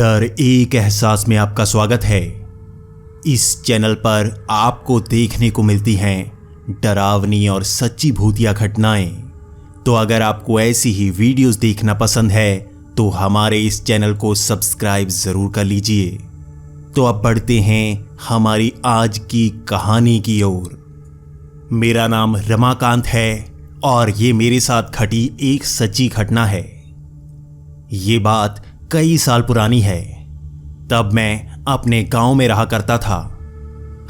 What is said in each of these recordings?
डर एक एहसास में आपका स्वागत है। इस चैनल पर आपको देखने को मिलती हैं डरावनी और सच्ची भूतिया घटनाएं। तो अगर आपको ऐसी ही वीडियोस देखना पसंद है तो हमारे इस चैनल को सब्सक्राइब जरूर कर लीजिए। तो अब बढ़ते हैं हमारी आज की कहानी की ओर। मेरा नाम रमाकांत है और ये मेरे साथ घटी एक सच्ची घटना है। ये बात कई साल पुरानी है। तब मैं अपने गांव में रहा करता था।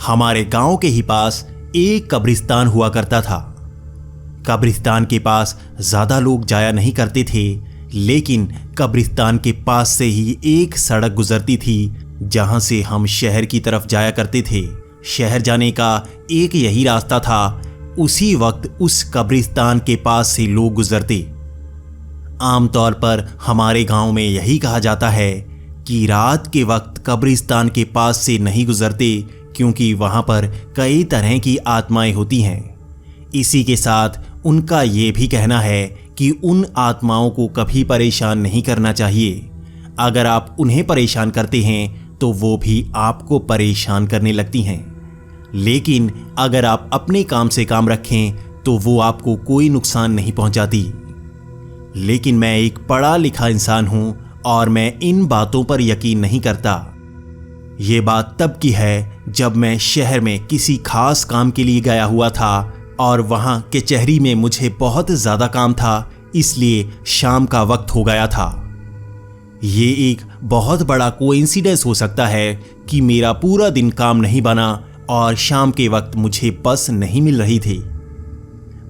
हमारे गांव के ही पास एक कब्रिस्तान हुआ करता था। कब्रिस्तान के पास ज्यादा लोग जाया नहीं करते थे, लेकिन कब्रिस्तान के पास से ही एक सड़क गुजरती थी जहां से हम शहर की तरफ जाया करते थे। शहर जाने का एक यही रास्ता था। उसी वक्त उस कब्रिस्तान के पास से लोग गुजरते। आमतौर पर हमारे गांव में यही कहा जाता है कि रात के वक्त कब्रिस्तान के पास से नहीं गुजरते, क्योंकि वहां पर कई तरह की आत्माएं होती हैं। इसी के साथ उनका ये भी कहना है कि उन आत्माओं को कभी परेशान नहीं करना चाहिए। अगर आप उन्हें परेशान करते हैं तो वो भी आपको परेशान करने लगती हैं। लेकिन अगर आप अपने काम से काम रखें तो वो आपको कोई नुकसान नहीं पहुंचाती। लेकिन मैं एक पढ़ा लिखा इंसान हूं और मैं इन बातों पर यकीन नहीं करता। ये बात तब की है जब मैं शहर में किसी खास काम के लिए गया हुआ था और वहां कचहरी में मुझे बहुत ज़्यादा काम था, इसलिए शाम का वक्त हो गया था। ये एक बहुत बड़ा कोइंसिडेंस हो सकता है कि मेरा पूरा दिन काम नहीं बना और शाम के वक्त मुझे बस नहीं मिल रही थी।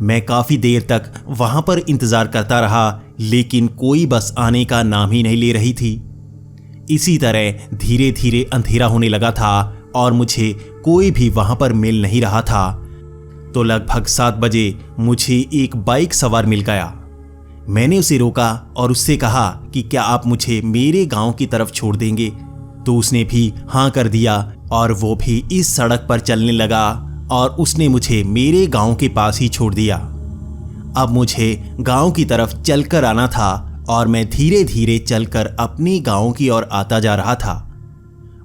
मैं काफ़ी देर तक वहां पर इंतज़ार करता रहा, लेकिन कोई बस आने का नाम ही नहीं ले रही थी। इसी तरह धीरे धीरे अंधेरा होने लगा था और मुझे कोई भी वहां पर मिल नहीं रहा था। तो लगभग 7 बजे मुझे एक बाइक सवार मिल गया। मैंने उसे रोका और उससे कहा कि क्या आप मुझे मेरे गांव की तरफ छोड़ देंगे। तो उसने भी हाँ कर दिया और वो भी इस सड़क पर चलने लगा और उसने मुझे मेरे गांव के पास ही छोड़ दिया। अब मुझे गांव की तरफ चलकर आना था और मैं धीरे धीरे चलकर अपने गांव की ओर आता जा रहा था।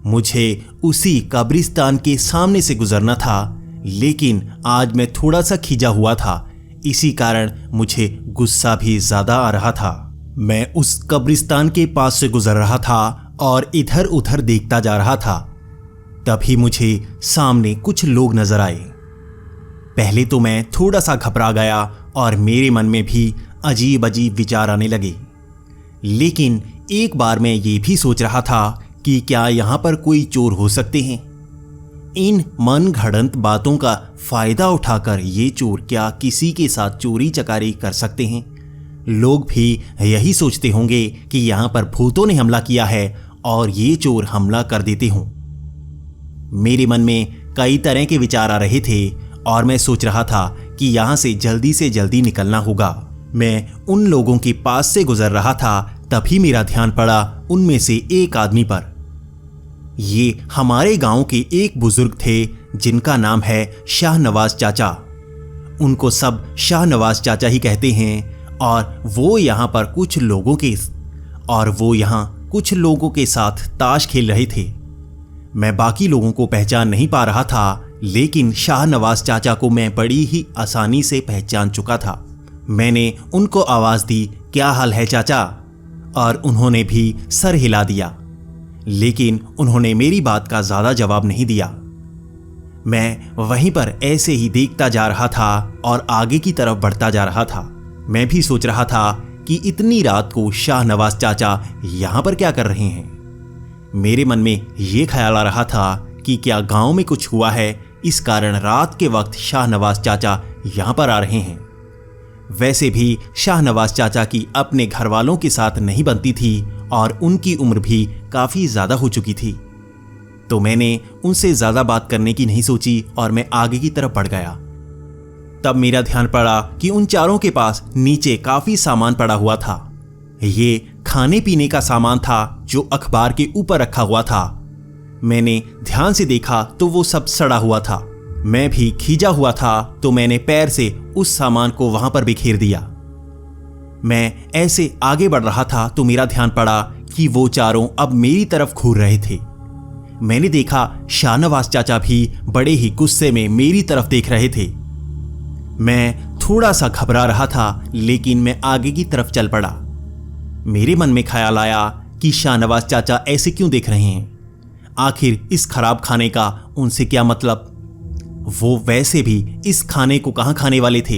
मुझे उसी कब्रिस्तान के सामने से गुजरना था, लेकिन आज मैं थोड़ा सा खिंचा हुआ था। इसी कारण मुझे गुस्सा भी ज्यादा आ रहा था। मैं उस कब्रिस्तान के पास से गुजर रहा था और इधर उधर देखता जा रहा था। तभी मुझे सामने कुछ लोग नजर आए। पहले तो मैं थोड़ा सा घबरा गया और मेरे मन में भी अजीब अजीब विचार आने लगे। लेकिन एक बार मैं ये भी सोच रहा था कि क्या यहाँ पर कोई चोर हो सकते हैं। इन मन घड़ंत बातों का फायदा उठाकर ये चोर क्या किसी के साथ चोरी चकारी कर सकते हैं। लोग भी यही सोचते होंगे कि यहाँ पर भूतों ने हमला किया है और ये चोर हमला कर देते हों। मेरे मन में कई तरह के विचार आ रहे थे और मैं सोच रहा था कि यहाँ से जल्दी निकलना होगा। मैं उन लोगों के पास से गुजर रहा था, तभी मेरा ध्यान पड़ा उनमें से एक आदमी पर। ये हमारे गांव के एक बुजुर्ग थे जिनका नाम है शाहनवाज चाचा। उनको सब शाहनवाज चाचा ही कहते हैं और वो यहाँ कुछ लोगों के साथ ताश खेल रहे थे। मैं बाकी लोगों को पहचान नहीं पा रहा था, लेकिन शाहनवाज चाचा को मैं बड़ी ही आसानी से पहचान चुका था। मैंने उनको आवाज दी, क्या हाल है चाचा? और उन्होंने भी सर हिला दिया, लेकिन उन्होंने मेरी बात का ज्यादा जवाब नहीं दिया। मैं वहीं पर ऐसे ही देखता जा रहा था और आगे की तरफ बढ़ता जा रहा था। मैं भी सोच रहा था कि इतनी रात को शाहनवाज चाचा यहां पर क्या कर रहे हैं। मेरे मन में ये ख्याल आ रहा था कि क्या गांव में कुछ हुआ है, इस कारण रात के वक्त शाहनवाज चाचा यहां पर आ रहे हैं। वैसे भी शाहनवाज चाचा की अपने घर वालों के साथ नहीं बनती थी और उनकी उम्र भी काफी ज्यादा हो चुकी थी। तो मैंने उनसे ज्यादा बात करने की नहीं सोची और मैं आगे की तरफ बढ़ गया। तब मेरा ध्यान पड़ा कि उन चारों के पास नीचे काफी सामान पड़ा हुआ था। ये खाने पीने का सामान था जो अखबार के ऊपर रखा हुआ था। मैंने ध्यान से देखा तो वो सब सड़ा हुआ था। मैं भी खींचा हुआ था तो मैंने पैर से उस सामान को वहां पर बिखेर दिया। मैं ऐसे आगे बढ़ रहा था तो मेरा ध्यान पड़ा कि वो चारों अब मेरी तरफ घूर रहे थे। मैंने देखा शाहनवाज चाचा भी बड़े ही गुस्से में मेरी तरफ देख रहे थे। मैं थोड़ा सा घबरा रहा था, लेकिन मैं आगे की तरफ चल पड़ा। मेरे मन में ख्याल आया कि शाहनवाज चाचा ऐसे क्यों देख रहे हैं? आखिर इस खराब खाने का उनसे क्या मतलब? वो वैसे भी इस खाने को कहां खाने वाले थे?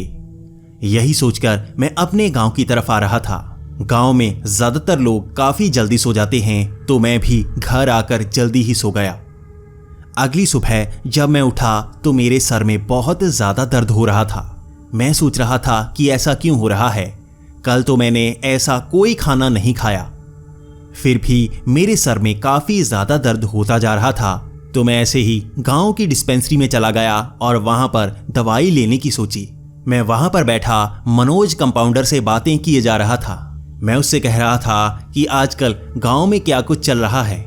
यही सोचकर मैं अपने गांव की तरफ आ रहा था। गांव में ज्यादातर लोग काफी जल्दी सो जाते हैं, तो मैं भी घर आकर जल्दी ही सो गया। अगली सुबह जब मैं उठा तो मेरे सर में बहुत ज्यादा दर्द हो रहा था। मैं सोच रहा था कि ऐसा क्यों हो रहा है? कल तो मैंने ऐसा कोई खाना नहीं खाया। फिर भी मेरे सर में काफी ज्यादा दर्द होता जा रहा था, तो मैं ऐसे ही गांव की डिस्पेंसरी में चला गया और वहां पर दवाई लेने की सोची। मैं वहां पर बैठा मनोज कंपाउंडर से बातें किए जा रहा था। मैं उससे कह रहा था कि आजकल गांव में क्या कुछ चल रहा है।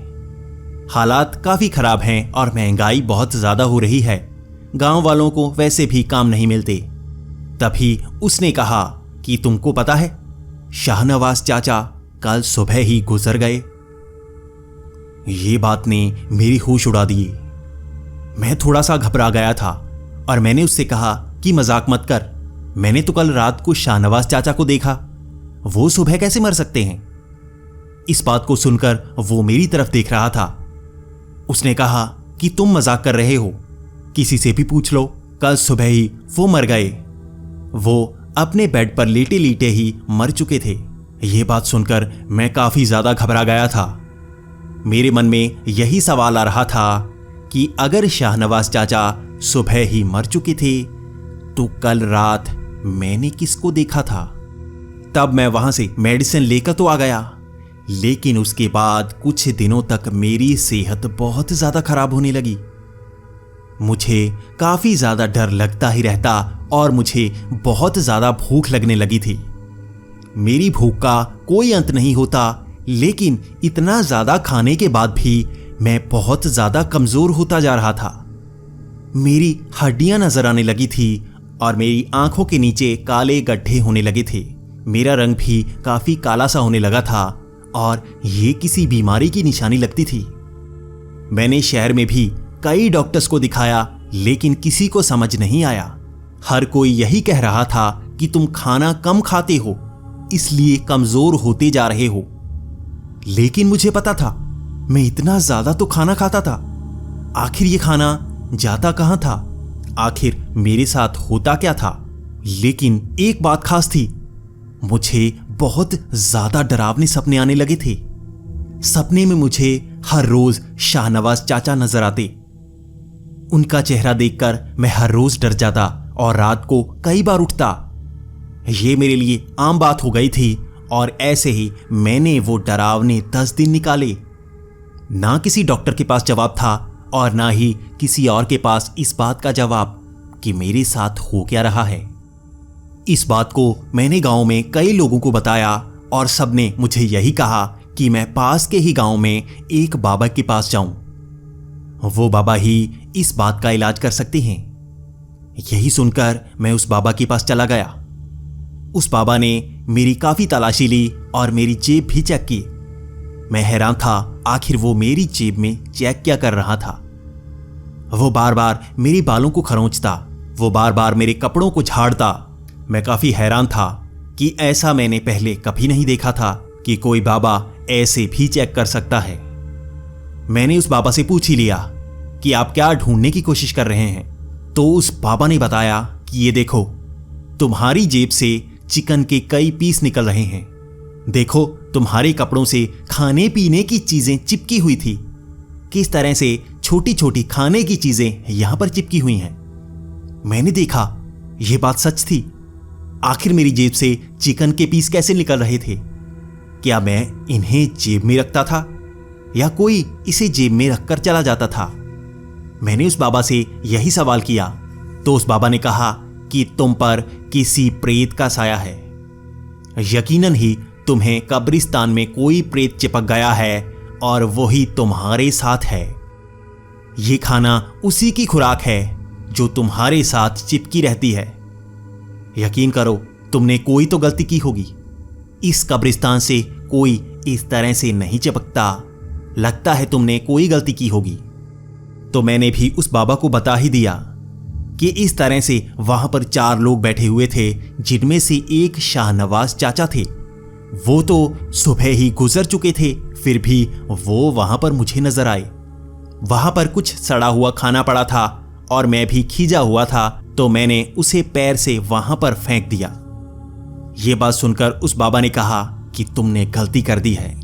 हालात काफी खराब हैं और महंगाई बहुत ज्यादा हो रही है। गांव वालों को वैसे भी काम नहीं मिलते। तभी उसने कहा कि तुमको पता है, शाहनवाज चाचा कल सुबह ही गुजर गए। ये बात ने मेरी होश उड़ा दी। मैं थोड़ा सा घबरा गया था और मैंने उससे कहा कि मजाक मत कर, मैंने तो कल रात को शाहनवाज चाचा को देखा, वो सुबह कैसे मर सकते हैं? इस बात को सुनकर वो मेरी तरफ देख रहा था। उसने कहा कि तुम मजाक कर रहे हो, किसी से भी पूछ लो, कल सुबह ही वो मर गए। वो अपने बेड पर लेटे लेटे ही मर चुके थे। यह बात सुनकर मैं काफी ज्यादा घबरा गया था। मेरे मन में यही सवाल आ रहा था कि अगर शाहनवाज चाचा सुबह ही मर चुके थे तो कल रात मैंने किसको देखा था? तब मैं वहां से मेडिसिन लेकर तो आ गया, लेकिन उसके बाद कुछ दिनों तक मेरी सेहत बहुत ज्यादा खराब होने लगी। मुझे काफी ज्यादा डर लगता ही रहता और मुझे बहुत ज्यादा भूख लगने लगी थी। मेरी भूख का कोई अंत नहीं होता, लेकिन इतना ज्यादा खाने के बाद भी मैं बहुत ज्यादा कमजोर होता जा रहा था। मेरी हड्डियां नजर आने लगी थी और मेरी आंखों के नीचे काले गड्ढे होने लगे थे। मेरा रंग भी काफी काला सा होने लगा था और ये किसी बीमारी की निशानी लगती थी। मैंने शहर में भी कई डॉक्टर्स को दिखाया, लेकिन किसी को समझ नहीं आया। हर कोई यही कह रहा था कि तुम खाना कम खाते हो, इसलिए कमजोर होते जा रहे हो। लेकिन मुझे पता था, मैं इतना ज्यादा तो खाना खाता था। आखिर ये खाना जाता कहां था? आखिर मेरे साथ होता क्या था? लेकिन एक बात खास थी, मुझे बहुत ज्यादा डरावने सपने आने लगे थे। सपने में मुझे हर रोज शाहनवाज चाचा नजर आते। उनका चेहरा देखकर मैं हर रोज डर जाता और रात को कई बार उठता। यह मेरे लिए आम बात हो गई थी और ऐसे ही मैंने वो डरावने 10 दिन निकाले। ना किसी डॉक्टर के पास जवाब था और ना ही किसी और के पास इस बात का जवाब कि मेरे साथ हो क्या रहा है। इस बात को मैंने गांव में कई लोगों को बताया और सबने मुझे यही कहा कि मैं पास के ही गांव में एक बाबा के पास जाऊं। वो बाबा ही इस बात का इलाज कर सकते हैं। यही सुनकर मैं उस बाबा के पास चला गया। उस बाबा ने मेरी काफी तलाशी ली और मेरी जेब भी चेक की। मैं हैरान था, आखिर वो मेरी जेब में चेक क्या कर रहा था। वो बार बार मेरे बालों को खरोंचता, वो बार बार मेरे कपड़ों को झाड़ता। मैं काफी हैरान था कि ऐसा मैंने पहले कभी नहीं देखा था कि कोई बाबा ऐसे भी चेक कर सकता है। मैंने उस बाबा से पूछ ही लिया कि आप क्या ढूंढने की कोशिश कर रहे हैं। तो उस बाबा ने बताया कि ये देखो, तुम्हारी जेब से चिकन के कई पीस निकल रहे हैं। देखो, तुम्हारे कपड़ों से खाने पीने की चीजें चिपकी हुई थी। किस तरह से छोटी छोटी खाने की चीजें यहां पर चिपकी हुई हैं। मैंने देखा, यह बात सच थी। आखिर मेरी जेब से चिकन के पीस कैसे निकल रहे थे? क्या मैं इन्हें जेब में रखता था या कोई इसे जेब में रखकर चला जाता था? मैंने उस बाबा से यही सवाल किया तो उस बाबा ने कहा कि तुम पर किसी प्रेत का साया है। यकीनन ही तुम्हें कब्रिस्तान में कोई प्रेत चिपक गया है और वही तुम्हारे साथ है। ये खाना उसी की खुराक है जो तुम्हारे साथ चिपकी रहती है। यकीन करो, तुमने कोई तो गलती की होगी। इस कब्रिस्तान से कोई इस तरह से नहीं चिपकता। लगता है तुमने कोई गलती की होगी। तो मैंने भी उस बाबा को बता ही दिया कि इस तरह से वहां पर 4 लोग बैठे हुए थे, जिनमें से एक शाहनवाज चाचा थे। वो तो सुबह ही गुजर चुके थे, फिर भी वो वहां पर मुझे नजर आए। वहां पर कुछ सड़ा हुआ खाना पड़ा था और मैं भी खींचा हुआ था, तो मैंने उसे पैर से वहां पर फेंक दिया। ये बात सुनकर उस बाबा ने कहा कि तुमने गलती कर दी है।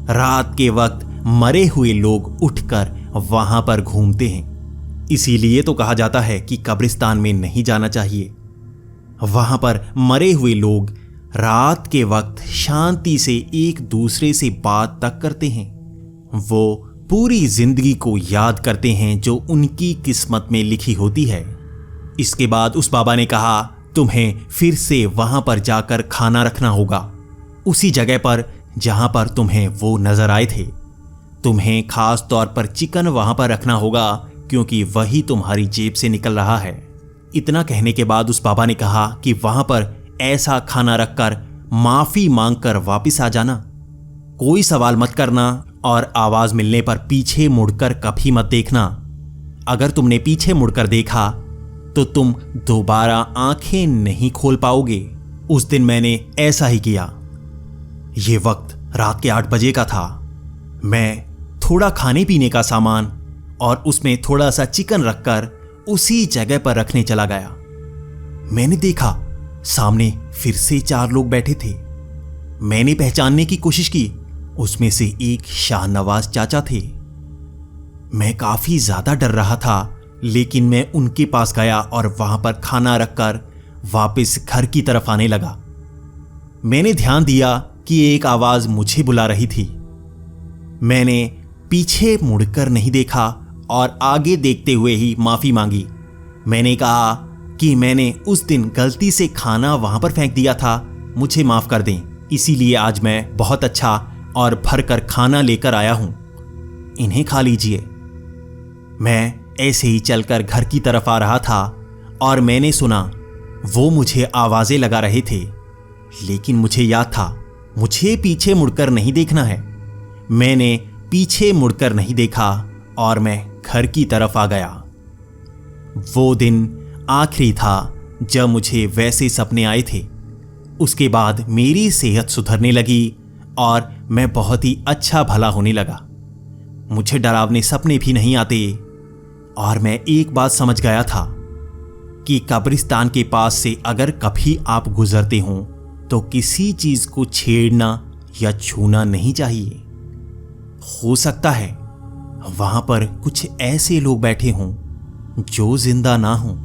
रात के वक्त मरे हुए लोग उठकर वहां पर घूमते हैं, इसीलिए तो कहा जाता है कि कब्रिस्तान में नहीं जाना चाहिए। वहां पर मरे हुए लोग रात के वक्त शांति से एक दूसरे से बात तक करते हैं। वो पूरी जिंदगी को याद करते हैं जो उनकी किस्मत में लिखी होती है। इसके बाद उस बाबा ने कहा, तुम्हें फिर से वहां पर जाकर खाना रखना होगा, उसी जगह पर जहां पर तुम्हें वो नजर आए थे। तुम्हें खास तौर पर चिकन वहां पर रखना होगा, क्योंकि वही तुम्हारी जेब से निकल रहा है। इतना कहने के बाद उस बाबा ने कहा कि वहां पर ऐसा खाना रखकर माफी मांगकर वापस आ जाना, कोई सवाल मत करना और आवाज मिलने पर पीछे मुड़कर कभी मत देखना। अगर तुमने पीछे मुड़कर देखा तो तुम दोबारा आंखें नहीं खोल पाओगे। उस दिन मैंने ऐसा ही किया। ये वक्त रात के 8 बजे का था। मैं थोड़ा खाने पीने का सामान और उसमें थोड़ा सा चिकन रखकर उसी जगह पर रखने चला गया। मैंने देखा सामने फिर से 4 लोग बैठे थे। मैंने पहचानने की कोशिश की, उसमें से एक शाहनवाज चाचा थे। मैं काफी ज्यादा डर रहा था, लेकिन मैं उनके पास गया और वहां पर खाना रखकर वापस घर की तरफ आने लगा। मैंने ध्यान दिया कि एक आवाज मुझे बुला रही थी। मैंने पीछे मुड़कर नहीं देखा और आगे देखते हुए ही माफी मांगी। मैंने कहा कि मैंने उस दिन गलती से खाना वहां पर फेंक दिया था, मुझे माफ कर दें। इसीलिए आज मैं बहुत अच्छा और भरकर खाना लेकर आया हूं, इन्हें खा लीजिए। मैं ऐसे ही चलकर घर की तरफ आ रहा था और मैंने सुना वो मुझे आवाजें लगा रहे थे, लेकिन मुझे याद था मुझे पीछे मुड़कर नहीं देखना है। मैंने पीछे मुड़कर नहीं देखा और मैं घर की तरफ आ गया। वो दिन आखिरी था जब मुझे वैसे सपने आए थे। उसके बाद मेरी सेहत सुधरने लगी और मैं बहुत ही अच्छा भला होने लगा। मुझे डरावने सपने भी नहीं आते और मैं एक बात समझ गया था कि कब्रिस्तान के पास से अगर कभी आप गुजरते हो तो किसी चीज को छेड़ना या छूना नहीं चाहिए। हो सकता है वहां पर कुछ ऐसे लोग बैठे हों जो जिंदा ना हों।